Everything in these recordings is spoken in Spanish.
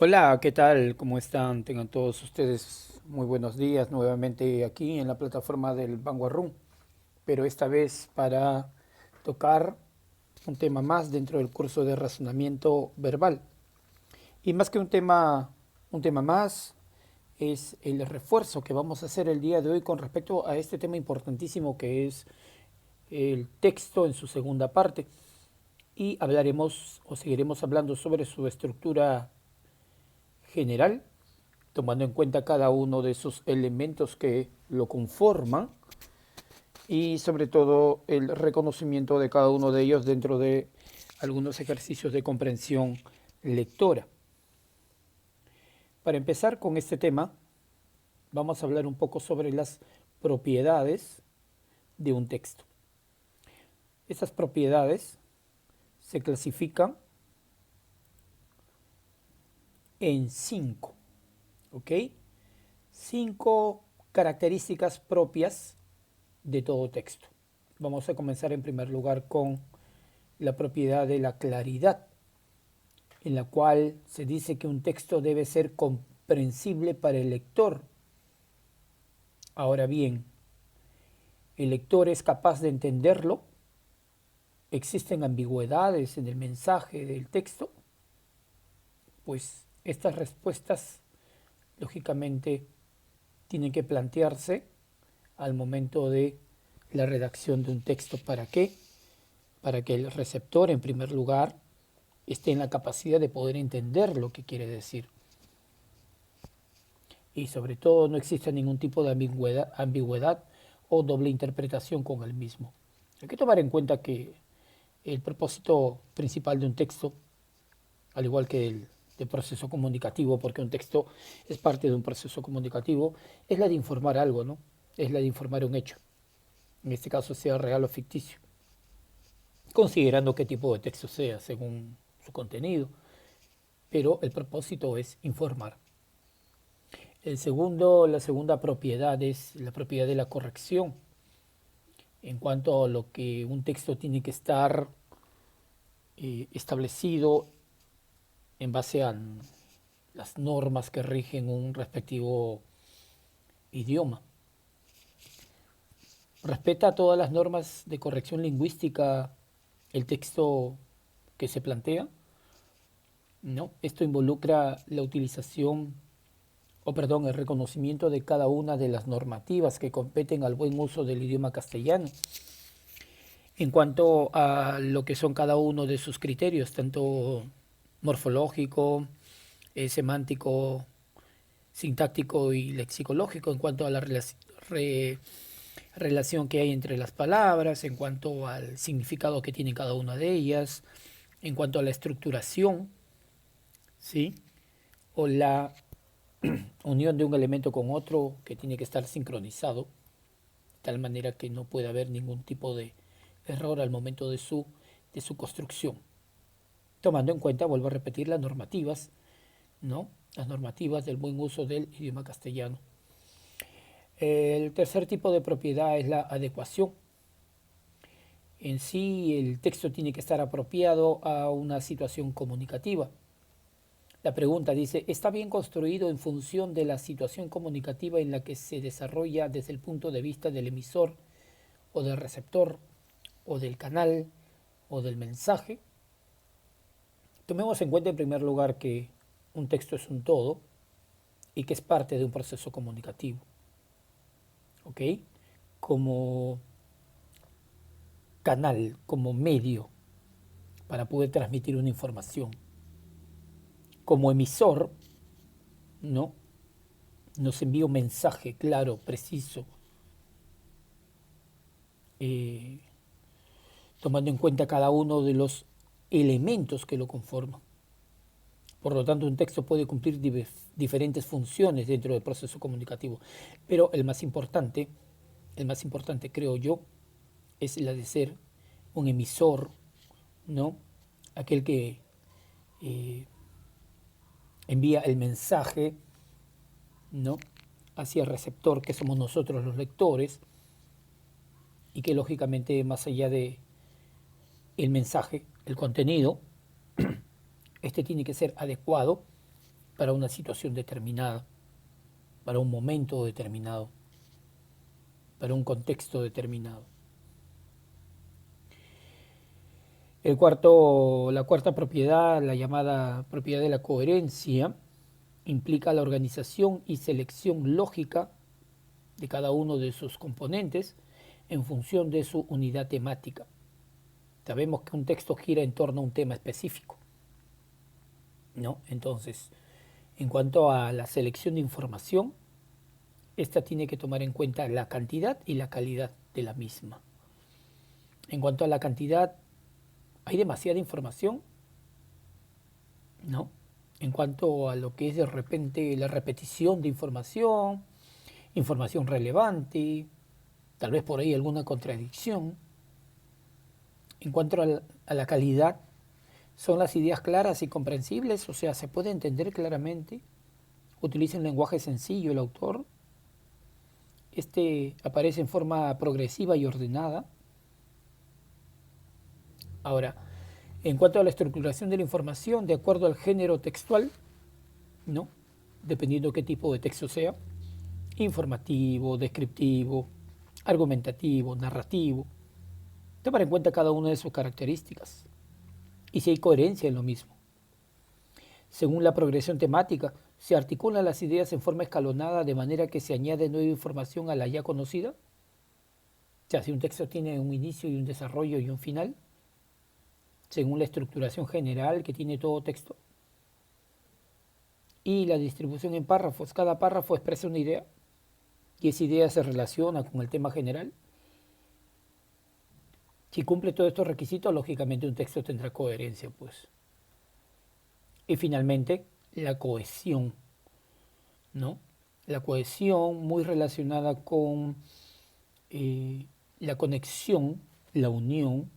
Hola, ¿qué tal? ¿Cómo están? Tengan todos ustedes muy buenos días nuevamente aquí en la plataforma del Vanguard Room, pero esta vez para tocar un tema más dentro del curso de razonamiento verbal. Y más que un tema más, es el refuerzo que vamos a hacer el día de hoy con respecto a este tema importantísimo que es el texto en su segunda parte. Y hablaremos o seguiremos hablando sobre su estructura general, tomando en cuenta cada uno de esos elementos que lo conforman y sobre todo el reconocimiento de cada uno de ellos dentro de algunos ejercicios de comprensión lectora. Para empezar con este tema, vamos a hablar un poco sobre las propiedades de un texto. Esas propiedades se clasifican en cinco, ¿ok? Cinco características propias de todo texto. Vamos a comenzar en primer lugar con la propiedad de la claridad, en la cual se dice que un texto debe ser comprensible para el lector. Ahora bien, ¿el lector es capaz de entenderlo? ¿Existen ambigüedades en el mensaje del texto? Pues estas respuestas, lógicamente, tienen que plantearse al momento de la redacción de un texto. ¿Para qué? Para que el receptor, en primer lugar, esté en la capacidad de poder entender lo que quiere decir. Y sobre todo no existe ningún tipo de ambigüedad o doble interpretación con el mismo. Hay que tomar en cuenta que el propósito principal de un texto, al igual que del proceso comunicativo, porque un texto es parte de un proceso comunicativo, es la de informar algo, ¿no? Es la de informar un hecho, en este caso sea real o ficticio, considerando qué tipo de texto sea según su contenido, pero el propósito es informar. La segunda propiedad es la propiedad de la corrección, en cuanto a lo que un texto tiene que estar establecido en base a las normas que rigen un respectivo idioma. ¿Respeta todas las normas de corrección lingüística el texto que se plantea? No, esto involucra la utilización, el reconocimiento de cada una de las normativas que competen al buen uso del idioma castellano. En cuanto a lo que son cada uno de sus criterios, tanto morfológico, semántico, sintáctico y lexicológico, en cuanto a la relación que hay entre las palabras, en cuanto al significado que tiene cada una de ellas, en cuanto a la estructuración, ¿sí? O la unión de un elemento con otro que tiene que estar sincronizado, de tal manera que no pueda haber ningún tipo de error al momento de su construcción. Tomando en cuenta, vuelvo a repetir, las normativas, ¿no? Las normativas del buen uso del idioma castellano. El tercer tipo de propiedad es la adecuación. En sí, el texto tiene que estar apropiado a una situación comunicativa. La pregunta dice, ¿está bien construido en función de la situación comunicativa en la que se desarrolla desde el punto de vista del emisor o del receptor o del canal o del mensaje? Tomemos en cuenta en primer lugar que un texto es un todo y que es parte de un proceso comunicativo, ¿ok? Como canal, como medio para poder transmitir una información. Como emisor, ¿no? Nos envía un mensaje claro, preciso, eh, tomando en cuenta cada uno de los elementos que lo conforman. Por lo tanto, un texto puede cumplir diferentes funciones dentro del proceso comunicativo, pero el más importante creo yo, es la de ser un emisor, ¿no? Aquel que eh, envía el mensaje, ¿no? Hacia el receptor, que somos nosotros los lectores, y que lógicamente más allá de el mensaje, el contenido, este tiene que ser adecuado para una situación determinada, para un momento determinado, para un contexto determinado. La cuarta propiedad, la llamada propiedad de la coherencia, implica la organización y selección lógica de cada uno de sus componentes en función de su unidad temática. Sabemos que un texto gira en torno a un tema específico, ¿no? Entonces, en cuanto a la selección de información, esta tiene que tomar en cuenta la cantidad y la calidad de la misma. En cuanto a la cantidad, ¿hay demasiada información? ¿No? En cuanto a lo que es de repente la repetición de información, información relevante, tal vez por ahí alguna contradicción. En cuanto a la calidad, son las ideas claras y comprensibles, o sea, se puede entender claramente, utiliza un lenguaje sencillo el autor, aparece en forma progresiva y ordenada. Ahora, en cuanto a la estructuración de la información, de acuerdo al género textual, ¿no? Dependiendo qué tipo de texto sea, informativo, descriptivo, argumentativo, narrativo, tomar en cuenta cada una de sus características y si hay coherencia en lo mismo. Según la progresión temática, se articulan las ideas en forma escalonada de manera que se añade nueva información a la ya conocida. O sea, si un texto tiene un inicio y un desarrollo y un final, según la estructuración general que tiene todo texto, y la distribución en párrafos, cada párrafo expresa una idea y esa idea se relaciona con el tema general. Si cumple todos estos requisitos, lógicamente un texto tendrá coherencia, pues. Y finalmente, la cohesión, ¿no? La cohesión muy relacionada con la conexión, la unión,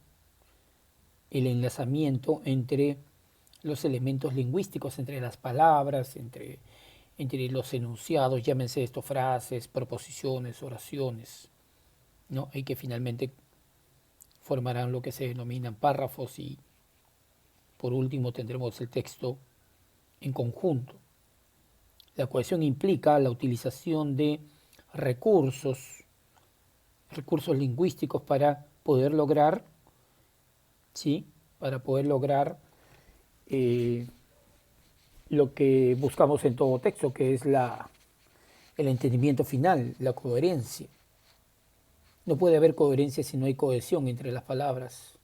el enlazamiento entre los elementos lingüísticos, entre las palabras, entre los enunciados, llámense esto frases, proposiciones, oraciones, ¿no? Y que finalmente formarán lo que se denominan párrafos y por último tendremos el texto en conjunto. La cohesión implica la utilización de recursos lingüísticos para poder lograr, ¿sí? Para poder lograr lo que buscamos en todo texto, que es el entendimiento final, la coherencia. No puede haber coherencia si no hay cohesión entre las palabras.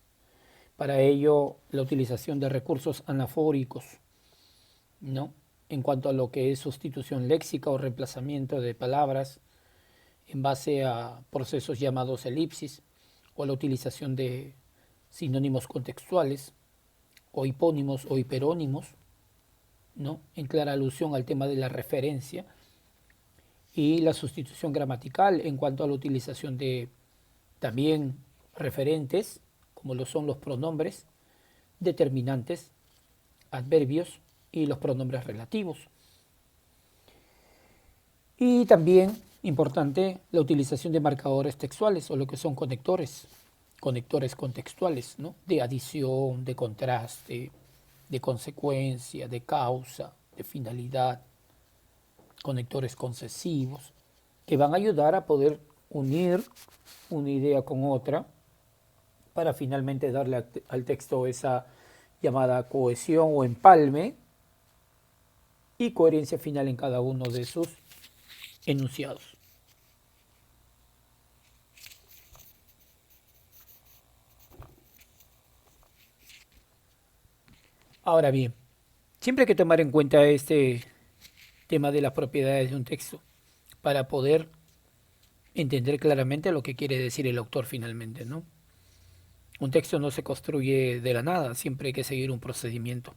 Para ello, la utilización de recursos anafóricos, ¿no? En cuanto a lo que es sustitución léxica o reemplazamiento de palabras en base a procesos llamados elipsis, o la utilización de sinónimos contextuales, o hipónimos o hiperónimos, ¿no? En clara alusión al tema de la referencia, y la sustitución gramatical en cuanto a la utilización de también referentes, como lo son los pronombres, determinantes, adverbios y los pronombres relativos. Y también, importante, la utilización de marcadores textuales o lo que son conectores contextuales, ¿no? De adición, de contraste, de consecuencia, de causa, de finalidad, conectores concesivos, que van a ayudar a poder unir una idea con otra para finalmente darle al texto esa llamada cohesión o empalme y coherencia final en cada uno de sus enunciados. Ahora bien, siempre hay que tomar en cuenta este tema de las propiedades de un texto para poder entender claramente lo que quiere decir el autor finalmente, ¿no? Un texto no se construye de la nada, siempre hay que seguir un procedimiento.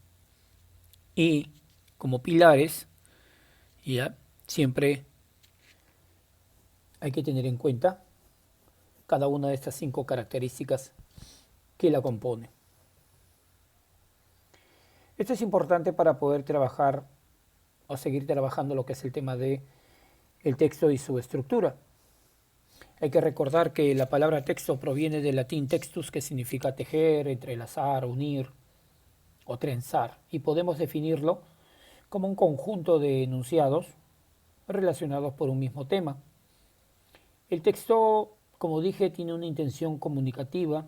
Y como pilares, ya, siempre hay que tener en cuenta cada una de estas 5 características que la componen. Esto es importante para poder trabajar o seguir trabajando lo que es el tema de el texto y su estructura. Hay que recordar que la palabra texto proviene del latín textus, que significa tejer, entrelazar, unir o trenzar, y podemos definirlo como un conjunto de enunciados relacionados por un mismo tema. El texto, como dije, tiene una intención comunicativa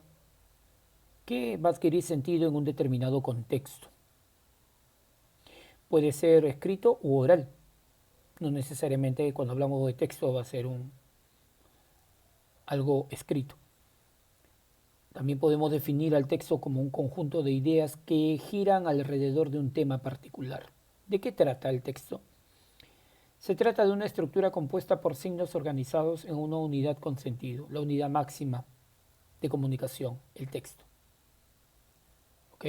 que va a adquirir sentido en un determinado contexto. Puede ser escrito u oral. No necesariamente cuando hablamos de texto va a ser algo escrito. También podemos definir al texto como un conjunto de ideas que giran alrededor de un tema particular. ¿De qué trata el texto? Se trata de una estructura compuesta por signos organizados en una unidad con sentido, la unidad máxima de comunicación, el texto. ¿Ok?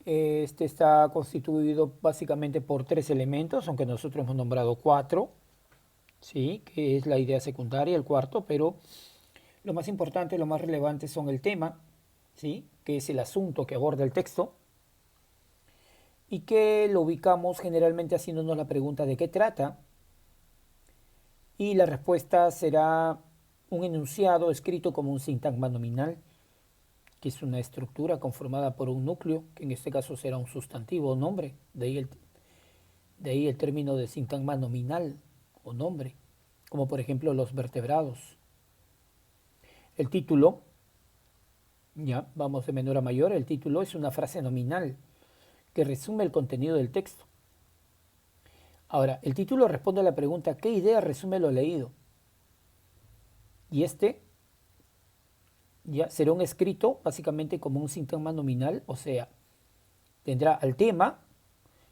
Este está constituido básicamente por 3 elementos, aunque nosotros hemos nombrado 4, ¿sí? Que es la idea secundaria, el cuarto, pero lo más importante, lo más relevante son el tema, ¿sí? Que es el asunto que aborda el texto, y que lo ubicamos generalmente haciéndonos la pregunta de qué trata, y la respuesta será un enunciado escrito como un sintagma nominal, que es una estructura conformada por un núcleo, que en este caso será un sustantivo o nombre, de ahí el término de sintagma nominal o nombre, como por ejemplo los vertebrados. El título, ya vamos de menor a mayor, el título es una frase nominal que resume el contenido del texto. Ahora, el título responde a la pregunta ¿qué idea resume lo leído? Y este ya será un escrito básicamente como un sintagma nominal, o sea, tendrá al tema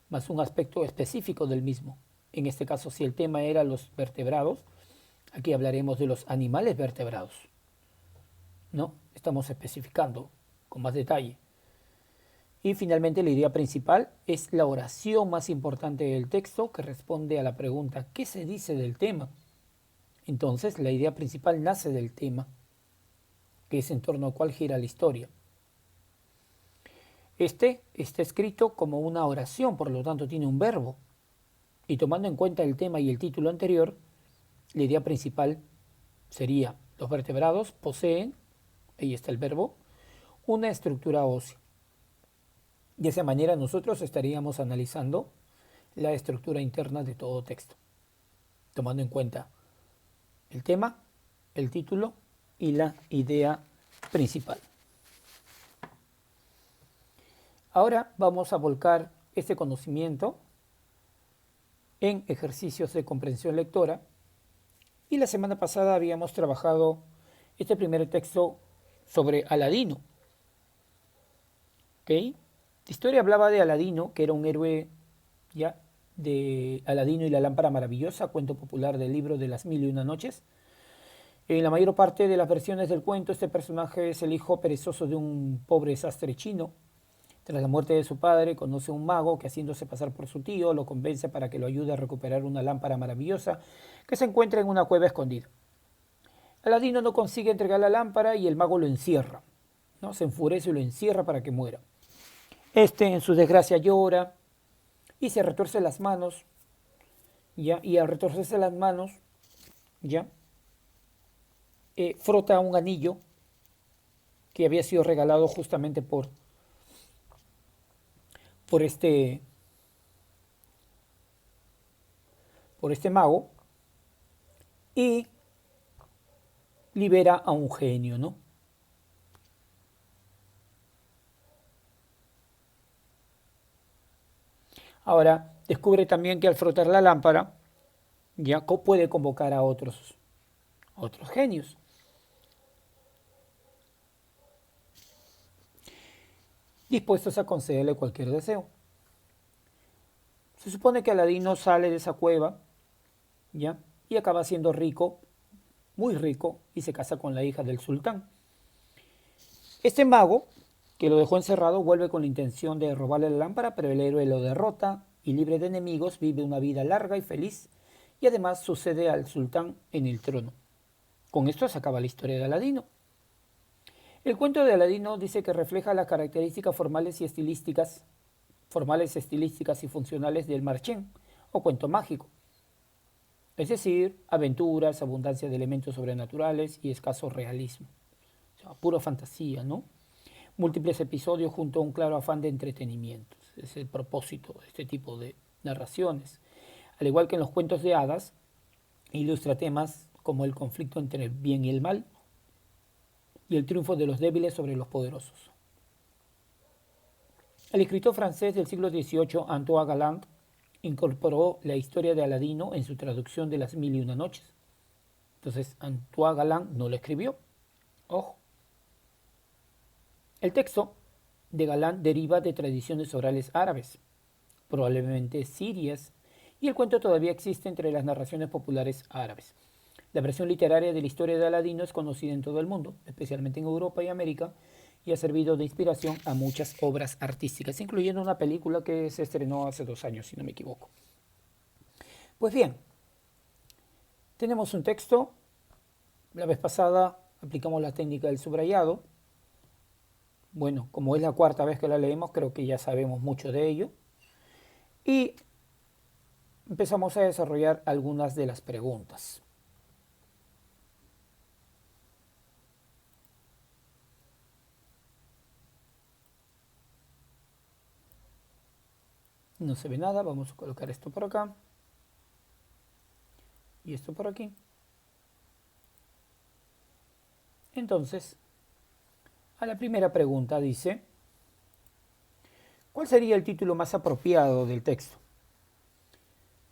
más un aspecto específico del mismo. En este caso, si el tema era los vertebrados, aquí hablaremos de los animales vertebrados. ¿No? Estamos especificando con más detalle. Y finalmente la idea principal es la oración más importante del texto que responde a la pregunta ¿qué se dice del tema? Entonces la idea principal nace del tema, que es en torno al cual gira la historia. Este está escrito como una oración, por lo tanto tiene un verbo. Y tomando en cuenta el tema y el título anterior, la idea principal sería los vertebrados poseen, ahí está el verbo, una estructura ósea. De esa manera nosotros estaríamos analizando la estructura interna de todo texto, tomando en cuenta el tema, el título y la idea principal. Ahora vamos a volcar este conocimiento en ejercicios de comprensión lectora y la semana pasada habíamos trabajado este primer texto sobre Aladino. ¿Okay? La historia hablaba de Aladino, que era un héroe ya de Aladino y la lámpara maravillosa, cuento popular del libro de las 1001 noches. En la mayor parte de las versiones del cuento, este personaje es el hijo perezoso de un pobre sastre chino. Tras la muerte de su padre, conoce a un mago que, haciéndose pasar por su tío, lo convence para que lo ayude a recuperar una lámpara maravillosa que se encuentra en una cueva escondida. Aladino no consigue entregar la lámpara y el mago lo encierra, ¿no? Se enfurece y lo encierra para que muera. Este, en su desgracia, llora y se retuerce las manos, ¿ya? Y al retorcerse las manos, ¿ya? Frota un anillo que había sido regalado justamente por este mago y libera a un genio, ¿no? Ahora, descubre también que al frotar la lámpara ya puede convocar a otros genios. Dispuestos a concederle cualquier deseo. Se supone que Aladino sale de esa cueva, ¿ya? Y acaba siendo rico, muy rico, y se casa con la hija del sultán. Este mago, que lo dejó encerrado, vuelve con la intención de robarle la lámpara, pero el héroe lo derrota y, libre de enemigos, vive una vida larga y feliz, y además sucede al sultán en el trono. Con esto se acaba la historia de Aladino. El cuento de Aladino dice que refleja las características formales, estilísticas y funcionales del marchén, o cuento mágico. Es decir, aventuras, abundancia de elementos sobrenaturales y escaso realismo. O sea, pura fantasía, ¿no? Múltiples episodios junto a un claro afán de entretenimiento. es el propósito de este tipo de narraciones. Al igual que en los cuentos de hadas, ilustra temas como el conflicto entre el bien y el mal y el triunfo de los débiles sobre los poderosos. El escritor francés del siglo XVIII, Antoine Galland, incorporó la historia de Aladino en su traducción de Las Mil y Una Noches. Entonces, Antoine Galland no lo escribió. Ojo. El texto de Galland deriva de tradiciones orales árabes, probablemente sirias, y el cuento todavía existe entre las narraciones populares árabes. La versión literaria de la historia de Aladino es conocida en todo el mundo, especialmente en Europa y América, y ha servido de inspiración a muchas obras artísticas, incluyendo una película que se estrenó hace 2 años, si no me equivoco. Pues bien, tenemos un texto. La vez pasada aplicamos la técnica del subrayado. Bueno, como es la cuarta vez que la leemos, creo que ya sabemos mucho de ello. Y empezamos a desarrollar algunas de las preguntas. No se ve nada, vamos a colocar esto por acá y esto por aquí. Entonces, a la primera pregunta dice, ¿cuál sería el título más apropiado del texto?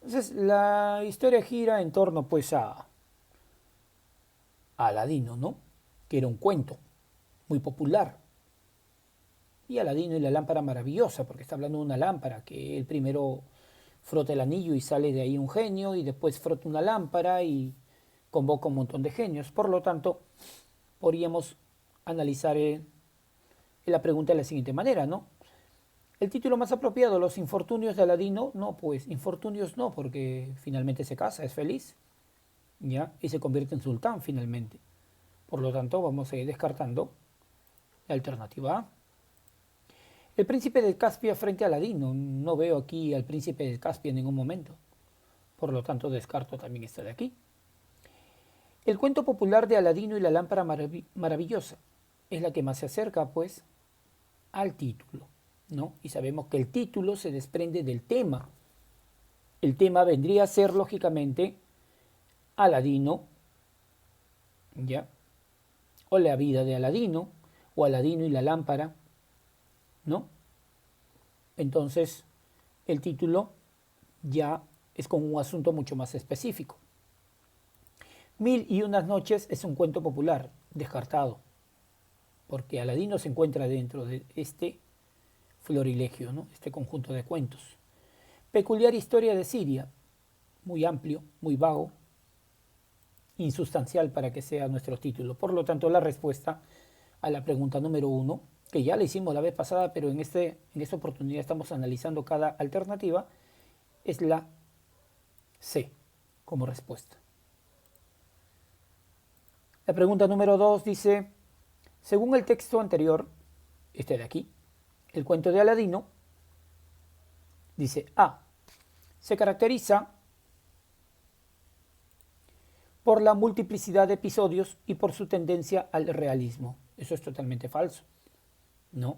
Entonces, la historia gira en torno pues a Aladino, ¿no? Que era un cuento muy popular. Y Aladino y la lámpara maravillosa, porque está hablando de una lámpara, que él primero frota el anillo y sale de ahí un genio, y después frota una lámpara y convoca un montón de genios. Por lo tanto, podríamos analizar la pregunta de la siguiente manera, ¿no? El título más apropiado, Los infortunios de Aladino, no, pues infortunios no, porque finalmente se casa, es feliz, ¿ya? Y se convierte en sultán finalmente. Por lo tanto, vamos a ir descartando la alternativa A. El príncipe de Caspia frente a Aladino, no veo aquí al príncipe de Caspia en ningún momento. Por lo tanto, descarto también esta de aquí. El cuento popular de Aladino y la lámpara maravillosa es la que más se acerca, pues, al título, ¿no? Y sabemos que el título se desprende del tema. El tema vendría a ser, lógicamente, Aladino, ¿ya? O la vida de Aladino, o Aladino y la lámpara, ¿no? Entonces, el título ya es con un asunto mucho más específico. Mil y unas noches es un cuento popular, descartado, porque Aladino se encuentra dentro de este florilegio, ¿no? Este conjunto de cuentos. Peculiar historia de Siria, muy amplio, muy vago, insustancial para que sea nuestro título. Por lo tanto, la respuesta a la pregunta número 1, que ya la hicimos la vez pasada, pero en esta oportunidad estamos analizando cada alternativa, es la C como respuesta. La pregunta número 2 dice, según el texto anterior, este de aquí, el cuento de Aladino, dice A, se caracteriza por la multiplicidad de episodios y por su tendencia al realismo. Eso es totalmente falso, ¿no?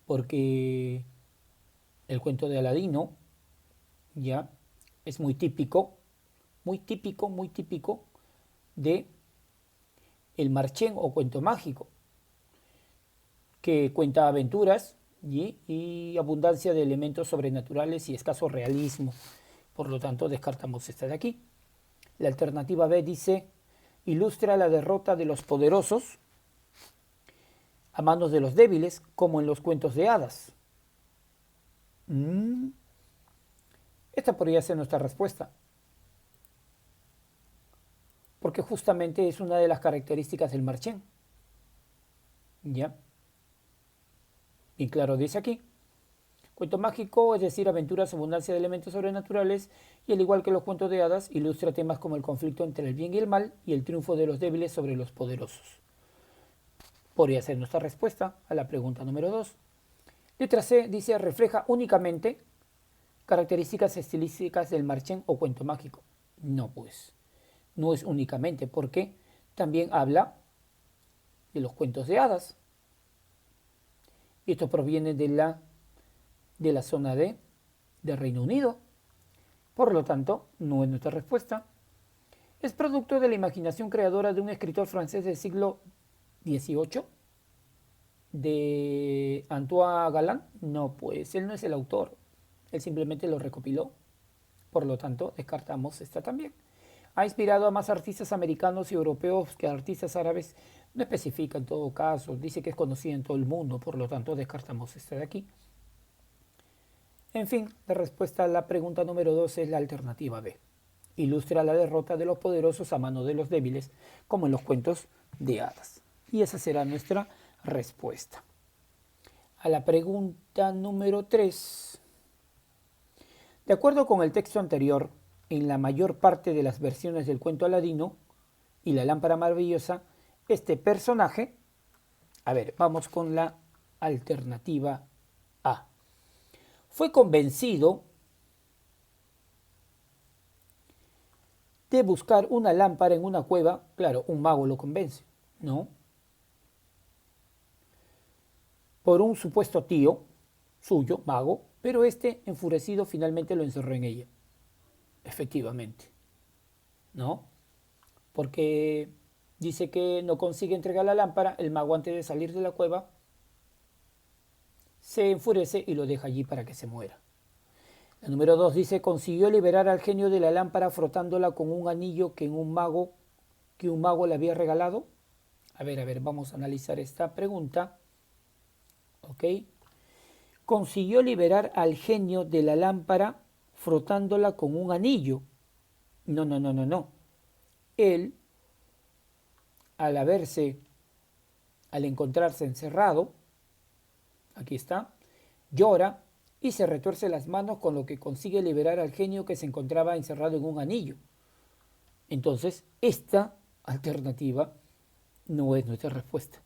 Porque el cuento de Aladino ya es muy típico de el marchén o cuento mágico, que cuenta aventuras y abundancia de elementos sobrenaturales y escaso realismo. Por lo tanto, descartamos esta de aquí. La alternativa B dice, ilustra la derrota de los poderosos a manos de los débiles, como en los cuentos de hadas. Esta podría ser nuestra respuesta, porque justamente es una de las características del marchén. ¿Ya? Y claro, dice aquí, cuento mágico, es decir, aventuras, abundancia de elementos sobrenaturales, y al igual que los cuentos de hadas, ilustra temas como el conflicto entre el bien y el mal y el triunfo de los débiles sobre los poderosos. Podría ser nuestra respuesta a la pregunta número 2. Letra C dice, refleja únicamente características estilísticas del marchén o cuento mágico. No, pues, no es únicamente, porque también habla de los cuentos de hadas. Y esto proviene de la de la zona de Reino Unido. Por lo tanto, no es nuestra respuesta. ¿Es producto de la imaginación creadora de un escritor francés del siglo XVIII? ¿De Antoine Galland? No, pues él no es el autor. Él simplemente lo recopiló. Por lo tanto, descartamos esta también. ¿Ha inspirado a más artistas americanos y europeos que a artistas árabes? No especifica en todo caso. Dice que es conocida en todo el mundo. Por lo tanto, descartamos esta de aquí. En fin, la respuesta a la pregunta número 2 es la alternativa B. Ilustra la derrota de los poderosos a mano de los débiles, como en los cuentos de hadas. Y esa será nuestra respuesta. A la pregunta número 3. De acuerdo con el texto anterior, en la mayor parte de las versiones del cuento Aladino y la lámpara maravillosa, este personaje, vamos con la alternativa A. Fue convencido de buscar una lámpara en una cueva. Claro, un mago lo convence, ¿no? Por un supuesto tío suyo, mago, pero este, enfurecido, finalmente lo encerró en ella. Efectivamente, ¿no? Porque dice que no consigue entregar la lámpara, el mago antes de salir de la cueva se enfurece y lo deja allí para que se muera. La número 2 dice, consiguió liberar al genio de la lámpara frotándola con un anillo que un mago le había regalado. A ver, vamos a analizar esta pregunta. ¿Ok? Consiguió liberar al genio de la lámpara frotándola con un anillo. No. Él, al encontrarse encerrado, aquí está, llora y se retuerce las manos, con lo que consigue liberar al genio que se encontraba encerrado en un anillo. Entonces, esta alternativa no es nuestra respuesta.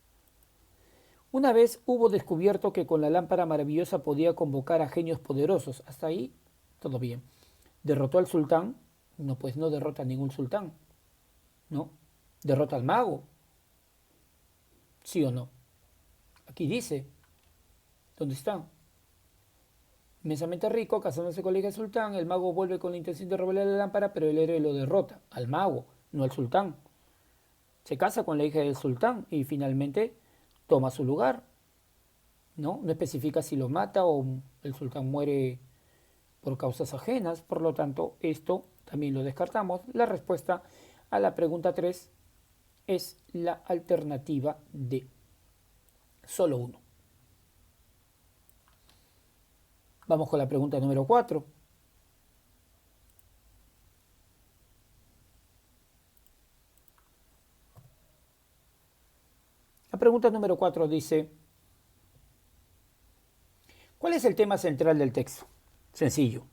Una vez hubo descubierto que con la lámpara maravillosa podía convocar a genios poderosos. Hasta ahí, todo bien. ¿Derrotó al sultán? No, pues no derrota a ningún sultán. ¿No? ¿Derrota al mago? ¿Sí o no? Aquí dice. ¿Dónde está? Inmensamente rico, casándose con la hija del sultán, el mago vuelve con la intención de robarle la lámpara, pero el héroe lo derrota, al mago, no al sultán. Se casa con la hija del sultán y finalmente toma su lugar. No especifica si lo mata o el sultán muere por causas ajenas, por lo tanto esto también lo descartamos. La respuesta a la pregunta 3 es la alternativa D. Solo uno. Vamos con la pregunta número 4. La pregunta número 4 dice, ¿cuál es el tema central del texto? Sencillo.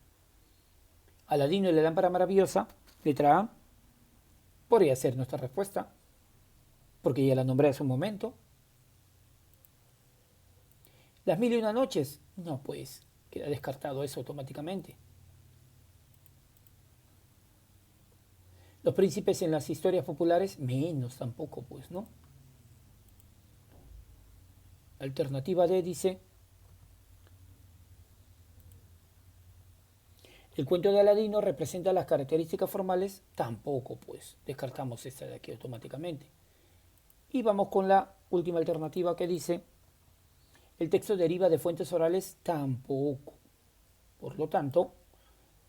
Aladino y la lámpara maravillosa, letra A, podría ser nuestra respuesta, porque ya la nombré hace un momento. Las mil y una noches, no, pues queda descartado eso automáticamente. Los príncipes en las historias populares, menos tampoco, pues, ¿no? Alternativa D dice, el cuento de Aladino representa las características formales, tampoco, pues, descartamos esta de aquí automáticamente. Y vamos con la última alternativa que dice, el texto deriva de fuentes orales, tampoco. Por lo tanto,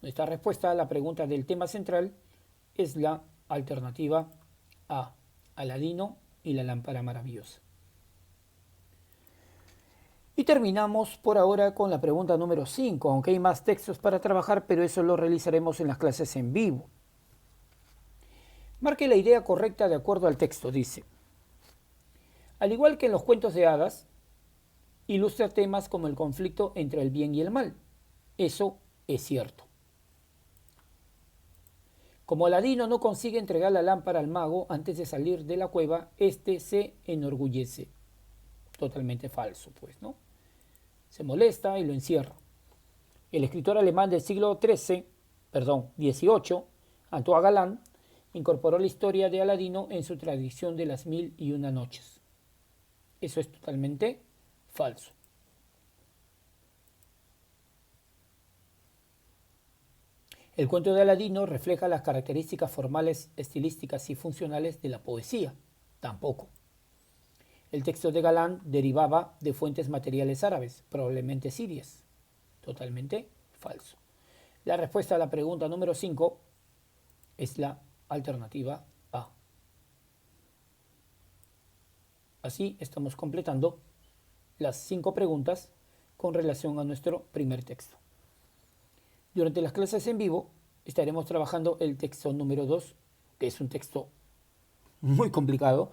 nuestra respuesta a la pregunta del tema central es la alternativa A, Aladino y la lámpara maravillosa. Y terminamos por ahora con la pregunta número 5, aunque hay más textos para trabajar, pero eso lo realizaremos en las clases en vivo. Marque la idea correcta de acuerdo al texto, dice. Al igual que en los cuentos de hadas, ilustra temas como el conflicto entre el bien y el mal. Eso es cierto. Como Aladino no consigue entregar la lámpara al mago antes de salir de la cueva, este se enorgullece. Totalmente falso, pues, ¿no? Se molesta y lo encierra. El escritor alemán del siglo XVIII, Antoine Galland, incorporó la historia de Aladino en su tradición de las mil y una noches. Eso es totalmente falso. El cuento de Aladino refleja las características formales, estilísticas y funcionales de la poesía. Tampoco. El texto de Galán derivaba de fuentes materiales árabes, probablemente sirias. Totalmente falso. La respuesta a la pregunta número 5 es la alternativa A. Así estamos completando las 5 preguntas con relación a nuestro primer texto. Durante las clases en vivo estaremos trabajando el texto número 2, que es un texto muy complicado,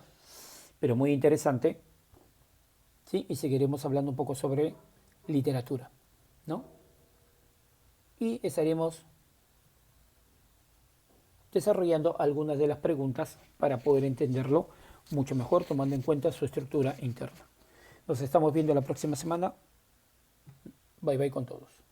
pero muy interesante, ¿sí? Y seguiremos hablando un poco sobre literatura, ¿no? Y estaremos desarrollando algunas de las preguntas para poder entenderlo mucho mejor, tomando en cuenta su estructura interna. Nos estamos viendo la próxima semana. Bye bye con todos.